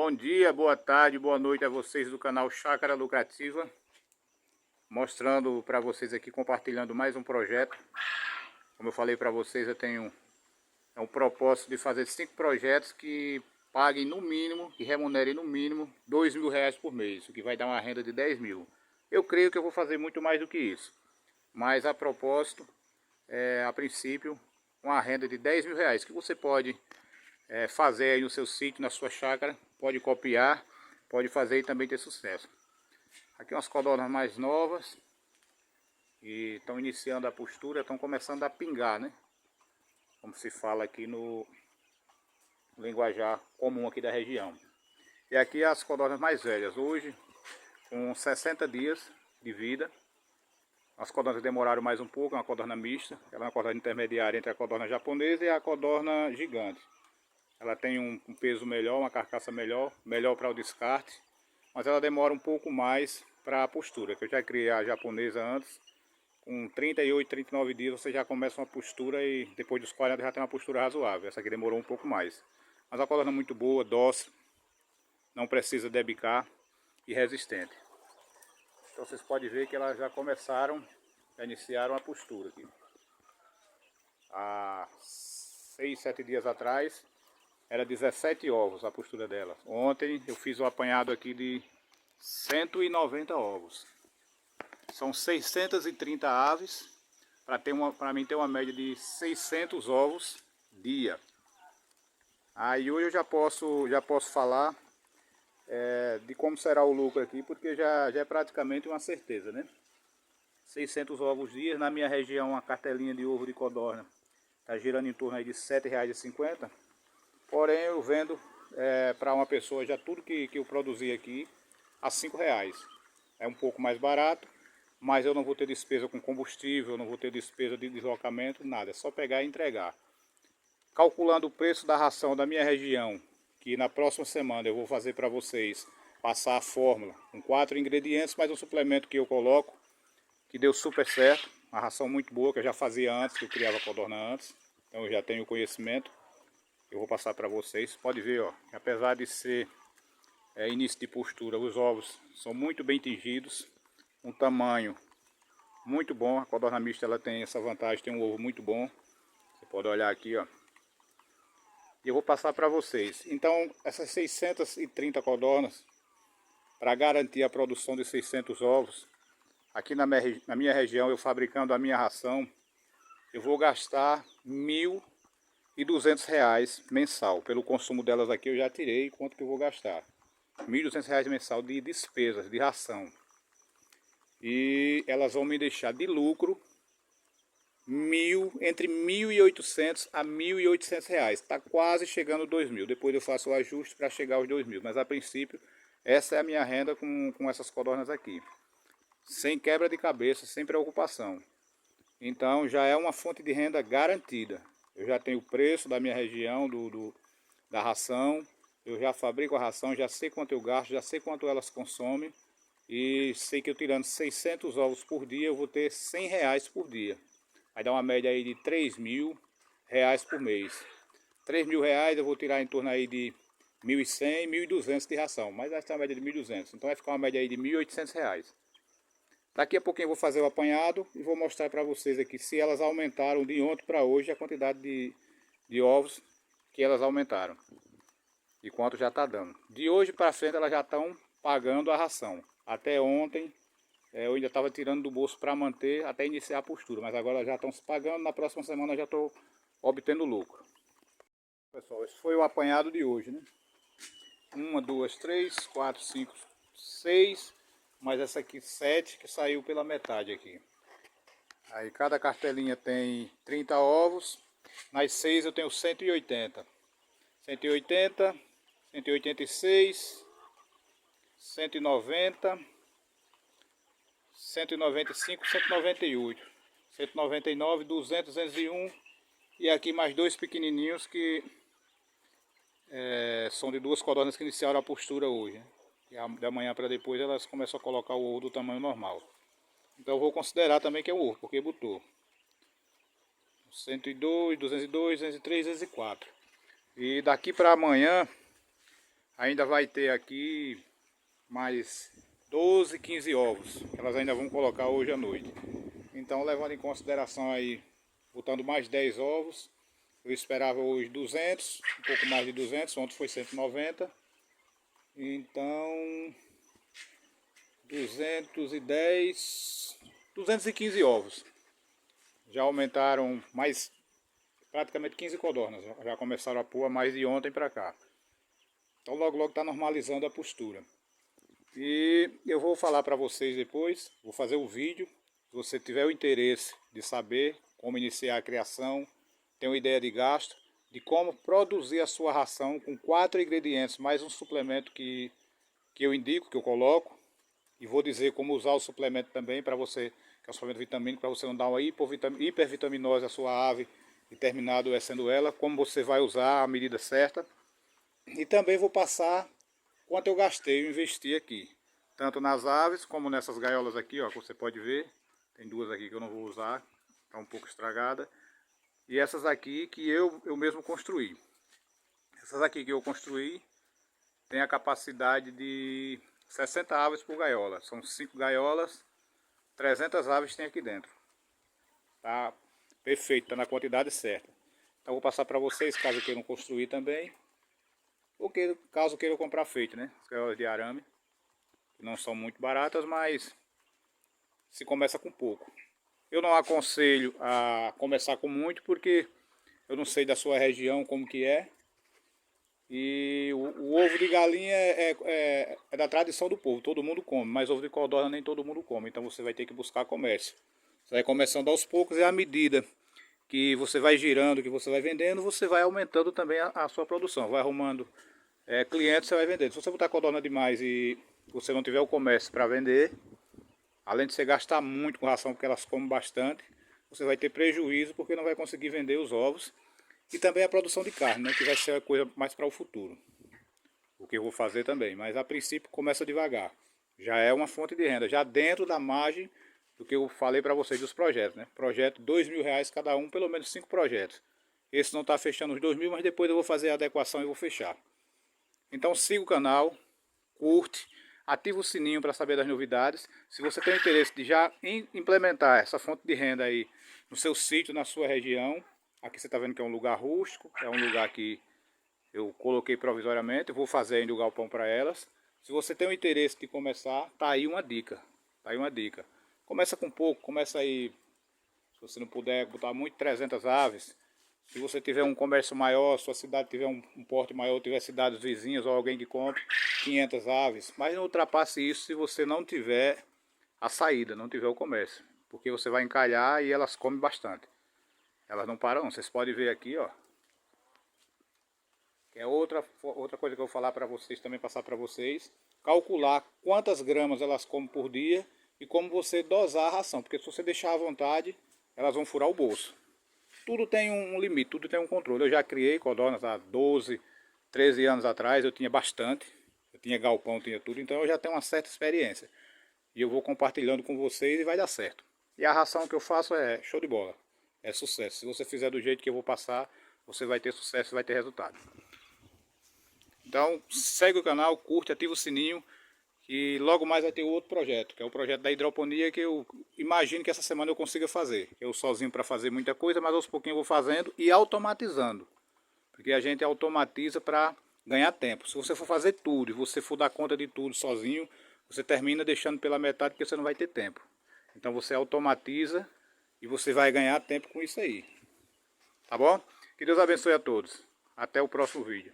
Bom dia, boa tarde, boa noite a vocês do canal Chácara Lucrativa. Mostrando para vocês aqui, compartilhando mais um projeto. Como eu falei para vocês, eu tenho um propósito de fazer 5 projetos que paguem no mínimo, que remunerem no mínimo R$ 2.000 por mês, o que vai dar uma renda de 10 mil. Eu creio que eu vou fazer muito mais do que isso, mas a propósito, a princípio, uma renda de R$ 10.000, que você pode fazer aí no seu sítio, na sua chácara, pode copiar, pode fazer e também ter sucesso. Aqui umas codornas mais novas, e estão iniciando a postura, estão começando a pingar, né? Como se fala aqui no linguajar comum aqui da região. E aqui as codornas mais velhas, hoje com 60 dias de vida. As codornas demoraram mais um pouco, é uma codorna mista, ela é uma codorna intermediária entre a codorna japonesa e a codorna gigante. Ela tem um peso melhor, uma carcaça melhor para o descarte, mas ela demora um pouco mais para a postura, que eu já criei a japonesa antes. Com 38, 39 dias você já começa uma postura e depois dos 40 já tem uma postura razoável. Essa aqui demorou um pouco mais. Mas a codorna é muito boa, dócil, não precisa debicar e resistente. Então vocês podem ver que elas já iniciaram a postura aqui. Há 6, 7 dias atrás era 17 ovos a postura dela. Ontem eu fiz o apanhado aqui de 190 ovos. São 630 aves, para mim ter uma média de 600 ovos dia. Aí hoje eu já posso falar de como será o lucro aqui, porque já é praticamente uma certeza, né? 600 ovos dia, na minha região a cartelinha de ovo de codorna está girando em torno aí de R$ 7,50. Porém eu vendo para uma pessoa já tudo que eu produzi aqui a R$ 5,00. É um pouco mais barato, mas eu não vou ter despesa com combustível, não vou ter despesa de deslocamento, nada. É só pegar e entregar. Calculando o preço da ração da minha região, que na próxima semana eu vou fazer para vocês, passar a fórmula com 4 ingredientes, mais um suplemento que eu coloco, que deu super certo. Uma ração muito boa, que eu já fazia antes, que eu criava codorna antes. Então eu já tenho conhecimento. Eu vou passar para vocês. Pode ver, ó, que apesar de ser início de postura, os ovos são muito bem tingidos. Um tamanho muito bom. A codorna mista ela tem essa vantagem, tem um ovo muito bom. Você pode olhar aqui, ó. E eu vou passar para vocês. Então, essas 630 codornas, para garantir a produção de 600 ovos, aqui na minha região, eu fabricando a minha ração, eu vou gastar R$ 1.200 mensal. Pelo consumo delas aqui eu já tirei quanto que eu vou gastar. R$ 1.200 mensal de despesas, de ração. E elas vão me deixar de lucro entre 1.800 a R$ 1.800. Está quase chegando 2.000. Depois eu faço o ajuste para chegar aos 2.000. Mas a princípio, essa é a minha renda com essas codornas aqui. Sem quebra de cabeça, sem preocupação. Então já é uma fonte de renda garantida. Eu já tenho o preço da minha região, da ração. Eu já fabrico a ração, já sei quanto eu gasto, já sei quanto elas consomem. E sei que eu tirando 600 ovos por dia, eu vou ter R$ 100 por dia. Vai dar uma média aí de R$ 3.000 por mês. R$ 3.000 eu vou tirar em torno aí de 1.100, 1.200 de ração. Mas essa é uma média de 1.200. Então vai ficar uma média aí de R$ 1.800. Daqui a pouquinho eu vou fazer o apanhado e vou mostrar para vocês aqui se elas aumentaram de ontem para hoje a quantidade de ovos que elas aumentaram. E quanto já está dando. De hoje para frente elas já estão pagando a ração. Até ontem eu ainda estava tirando do bolso para manter até iniciar a postura. Mas agora já estão se pagando, na próxima semana eu já estou obtendo lucro. Pessoal, esse foi o apanhado de hoje, né? 1, 2, 3, 4, 5, 6, mas essa aqui 7 que saiu pela metade aqui. Aí cada cartelinha tem 30 ovos, nas 6 eu tenho 180. 180, 186, 190, 195, 198, 199, 200, 201 e aqui mais dois pequenininhos que são de 2 codornas que iniciaram a postura hoje, né? E da manhã para depois elas começam a colocar o ovo do tamanho normal. Então eu vou considerar também que é o ovo, porque botou 102, 202, 203, 204. E daqui para amanhã ainda vai ter aqui mais 12, 15 ovos. Elas ainda vão colocar hoje à noite. Então, levando em consideração aí, botando mais 10 ovos, eu esperava hoje 200, um pouco mais de 200, ontem foi 190. Então, 210, 215 ovos. Já aumentaram mais praticamente 15 codornas. Já começaram a pôr mais de ontem para cá. Então logo logo está normalizando a postura. E eu vou falar para vocês depois, vou fazer o vídeo. Se você tiver o interesse de saber como iniciar a criação, tem uma ideia de gasto, de como produzir a sua ração com 4 ingredientes, mais um suplemento que eu indico, que eu coloco. E vou dizer como usar o suplemento também para você, que é o suplemento vitamínico, para você não dar uma hipervitaminose à sua ave e terminar adoecendo ela, como você vai usar a medida certa. E também vou passar quanto eu gastei, eu investi aqui. Tanto nas aves, como nessas gaiolas aqui, ó, que você pode ver. Tem duas aqui que eu não vou usar, está um pouco estragada. E essas aqui que eu mesmo construí. Essas aqui que eu construí tem a capacidade de 60 aves por gaiola. São 5 gaiolas, 300 aves tem aqui dentro. Tá perfeito, tá na quantidade certa. Então vou passar para vocês, caso queiram construir também. Ou que, caso queiram comprar feito, né? As gaiolas de arame, que não são muito baratas, mas se começa com pouco. Eu não aconselho a começar com muito, porque eu não sei da sua região como que é. E o ovo de galinha é da tradição do povo, todo mundo come, mas ovo de codorna nem todo mundo come, então você vai ter que buscar comércio. Você vai começando aos poucos e à medida que você vai girando, que você vai vendendo, você vai aumentando também a sua produção, vai arrumando clientes, você vai vendendo. Se você botar codorna demais e você não tiver o comércio para vender, além de você gastar muito com ração, porque elas comem bastante, você vai ter prejuízo porque não vai conseguir vender os ovos. E também a produção de carne, né, que vai ser a coisa mais para o futuro. O que eu vou fazer também, mas a princípio começa devagar. Já é uma fonte de renda, já dentro da margem do que eu falei para vocês dos projetos, né? Projeto R$ 2.000 cada um, pelo menos 5 projetos. Esse não está fechando os 2.000, mas depois eu vou fazer a adequação e vou fechar. Então siga o canal, curte, ativa o sininho para saber das novidades. Se você tem interesse de já implementar essa fonte de renda aí no seu sítio, na sua região, aqui você está vendo que é um lugar rústico, é um lugar que eu coloquei provisoriamente, eu vou fazer ainda o galpão para elas. Se você tem o interesse de começar, tá aí uma dica, tá aí uma dica. Começa com pouco, começa aí, se você não puder botar muito, 300 aves. Se você tiver um comércio maior, sua cidade tiver um porte maior, tiver cidades vizinhas ou alguém que compre, 500 aves. Mas não ultrapasse isso se você não tiver a saída, não tiver o comércio. Porque você vai encalhar e elas comem bastante. Elas não param, vocês podem ver aqui, ó. Que é outra coisa que eu vou falar para vocês, também passar para vocês. Calcular quantas gramas elas comem por dia e como você dosar a ração. Porque se você deixar à vontade, elas vão furar o bolso. Tudo tem um limite, tudo tem um controle. Eu já criei codornas há 12, 13 anos atrás, eu tinha bastante. Eu tinha galpão, tinha tudo, então eu já tenho uma certa experiência. E eu vou compartilhando com vocês e vai dar certo. E a ração que eu faço é show de bola. É sucesso. Se você fizer do jeito que eu vou passar, você vai ter sucesso e vai ter resultado. Então segue o canal, curte, ativa o sininho. E logo mais vai ter outro projeto, que é o projeto da hidroponia, que eu imagino que essa semana eu consiga fazer. Eu sozinho para fazer muita coisa, mas aos pouquinhos eu vou fazendo e automatizando. Porque a gente automatiza para ganhar tempo. Se você for fazer tudo e você for dar conta de tudo sozinho, você termina deixando pela metade porque você não vai ter tempo. Então você automatiza e você vai ganhar tempo com isso aí. Tá bom? Que Deus abençoe a todos. Até o próximo vídeo.